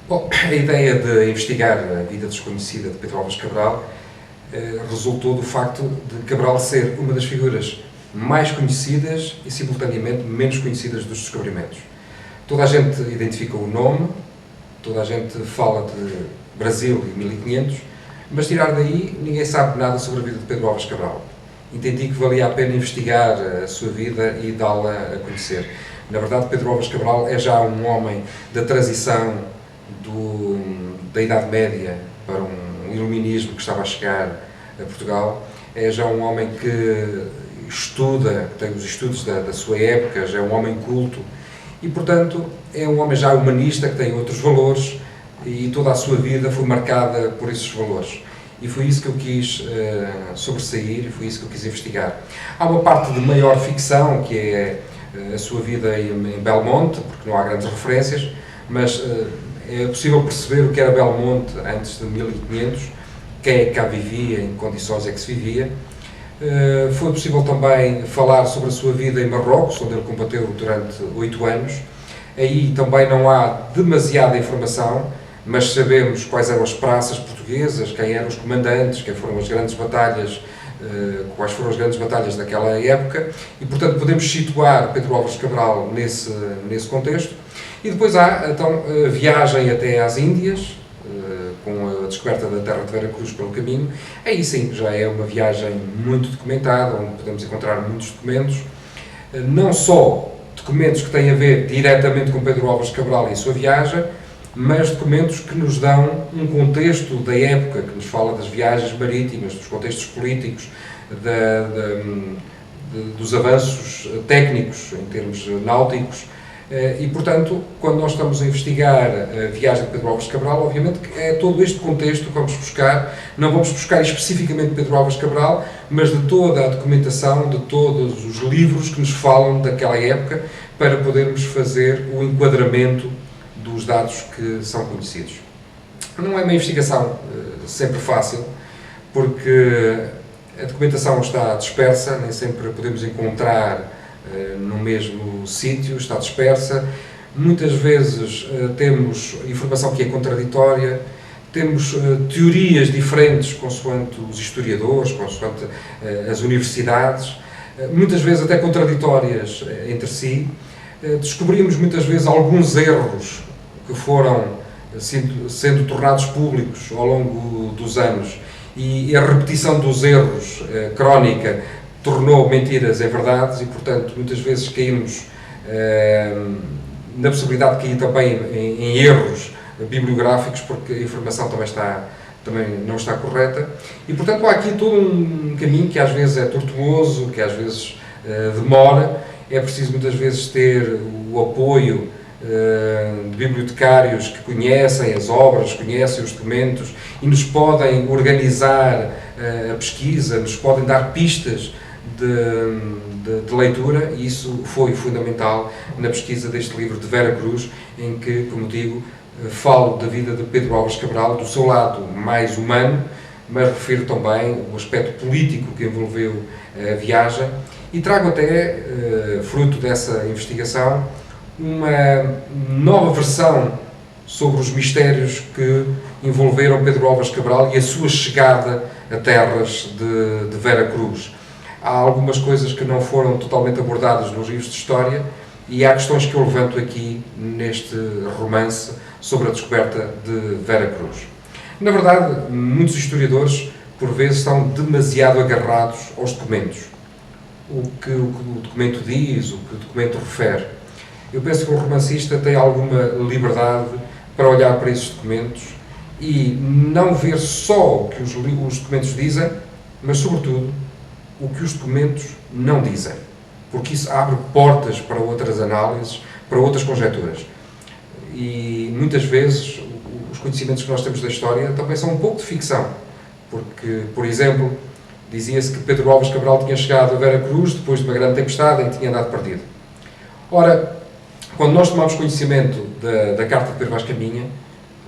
Bom, a ideia de investigar a vida desconhecida de Pedro Álvares Cabral resultou do facto de Cabral ser uma das figuras mais conhecidas e, simultaneamente, menos conhecidas dos descobrimentos. Toda a gente identifica o nome, toda a gente fala de Brasil e 1500, mas tirar daí ninguém sabe nada sobre a vida de Pedro Álvares Cabral. Entendi que valia a pena investigar a sua vida e dá-la a conhecer. Na verdade, Pedro Álvares Cabral é já um homem da transição da Idade Média para um iluminismo que estava a chegar a Portugal. É já um homem que estuda, que tem os estudos da sua época, já é um homem culto e, portanto, é um homem já humanista que tem outros valores e toda a sua vida foi marcada por esses valores. E foi isso que eu quis sobressair e foi isso que eu quis investigar. Há uma parte de maior ficção, que é a sua vida em Belmonte, porque não há grandes referências, mas é possível perceber o que era Belmonte antes de 1500, quem é que cá vivia, em que condições é que se vivia. Foi possível também falar sobre a sua vida em Marrocos, onde ele combateu durante 8 anos. Aí também não há demasiada informação, mas sabemos quais eram as praças portuguesas, quem eram os comandantes, quem foram as grandes batalhas, quais foram as grandes batalhas daquela época, e portanto podemos situar Pedro Álvares Cabral nesse contexto. E depois há então a viagem até às Índias, com a descoberta da terra de Vera Cruz pelo caminho. Aí sim, já é uma viagem muito documentada, onde podemos encontrar muitos documentos, não só documentos que têm a ver diretamente com Pedro Álvares Cabral e a sua viagem, mas documentos que nos dão um contexto da época, que nos fala das viagens marítimas, dos contextos políticos, dos avanços técnicos em termos náuticos. E, portanto, quando nós estamos a investigar a viagem de Pedro Álvares Cabral, obviamente que é todo este contexto que vamos buscar. Não vamos buscar especificamente Pedro Álvares Cabral, mas de toda a documentação, de todos os livros que nos falam daquela época, para podermos fazer o enquadramento dos dados que são conhecidos. Não é uma investigação sempre fácil, porque a documentação está dispersa, nem sempre podemos encontrar no mesmo sítio, está dispersa. Muitas vezes temos informação que é contraditória, temos teorias diferentes consoante os historiadores, consoante as universidades, muitas vezes até contraditórias entre si. Descobrimos muitas vezes alguns erros que foram sendo tornados públicos ao longo dos anos, e a repetição dos erros crónica tornou mentiras em verdades, e portanto muitas vezes caímos na possibilidade de cair também em erros bibliográficos, porque a informação também não está correta, e portanto há aqui todo um caminho que às vezes é tortuoso, que às vezes demora. É preciso muitas vezes ter o apoio de bibliotecários que conhecem as obras, conhecem os documentos e nos podem organizar a pesquisa, nos podem dar pistas de leitura, e isso foi fundamental na pesquisa deste livro de Vera Cruz, em que, como digo, falo da vida de Pedro Álvares Cabral, do seu lado mais humano, mas refiro também o aspecto político que envolveu a viagem, e trago até, fruto dessa investigação, uma nova versão sobre os mistérios que envolveram Pedro Álvares Cabral e a sua chegada a terras de Vera Cruz. Há algumas coisas que não foram totalmente abordadas nos livros de história, e há questões que eu levanto aqui neste romance sobre a descoberta de Vera Cruz. Na verdade, muitos historiadores, por vezes, estão demasiado agarrados aos documentos. O que o documento diz, o que o documento refere. Eu penso que o romancista tem alguma liberdade para olhar para esses documentos e não ver só o que os documentos dizem, mas, sobretudo, o que os documentos não dizem, porque isso abre portas para outras análises, para outras conjecturas. E muitas vezes os conhecimentos que nós temos da história também são um pouco de ficção, porque, por exemplo, dizia-se que Pedro Álvares Cabral tinha chegado a Vera Cruz depois de uma grande tempestade em que tinha andado perdido. Ora, quando nós tomamos conhecimento da carta de Pedro Vaz Caminha,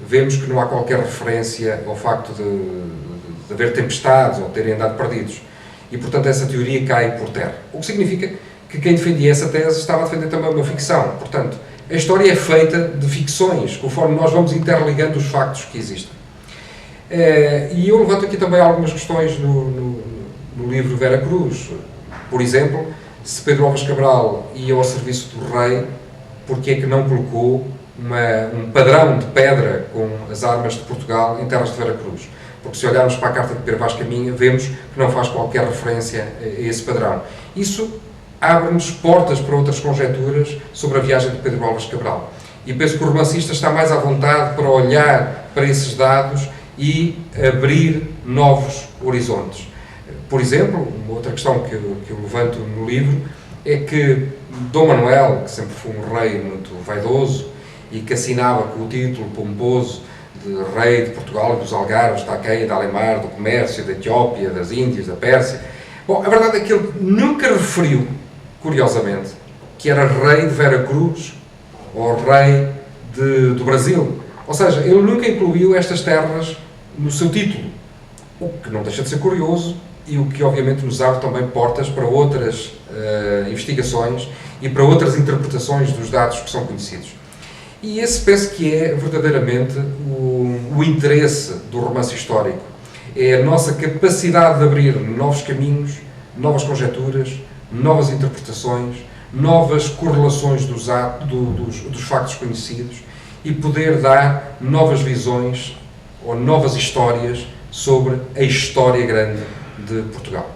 vemos que não há qualquer referência ao facto de haver tempestades ou de terem andado perdidos. E, portanto, essa teoria cai por terra. O que significa que quem defendia essa tese estava a defender também uma ficção. Portanto, a história é feita de ficções, conforme nós vamos interligando os factos que existem. E eu levanto aqui também algumas questões no livro Vera Cruz. Por exemplo, se Pedro Álvares Cabral ia ao serviço do rei, porque é que não colocou um padrão de pedra com as armas de Portugal em terras de Vera Cruz? Porque se olharmos para a carta de Pedro Vaz Caminha, vemos que não faz qualquer referência a esse padrão. Isso abre-nos portas para outras conjecturas sobre a viagem de Pedro Álvares Cabral. E penso que o romancista está mais à vontade para olhar para esses dados e abrir novos horizontes. Por exemplo, uma outra questão que eu levanto no livro é que Dom Manuel, que sempre foi um rei muito vaidoso e que assinava com o título pomposo de rei de Portugal e dos Algarves, da Aqueia, da Alemar, do comércio, da Etiópia, das Índias, da Pérsia. Bom, a verdade é que ele nunca referiu, curiosamente, que era rei de Vera Cruz ou rei do Brasil. Ou seja, ele nunca incluiu estas terras no seu título, o que não deixa de ser curioso e o que obviamente nos abre também portas para outras investigações e para outras interpretações dos dados que são conhecidos. E esse penso que é verdadeiramente o interesse do romance histórico. É a nossa capacidade de abrir novos caminhos, novas conjecturas, novas interpretações, novas correlações dos factos conhecidos e poder dar novas visões ou novas histórias sobre a história grande de Portugal.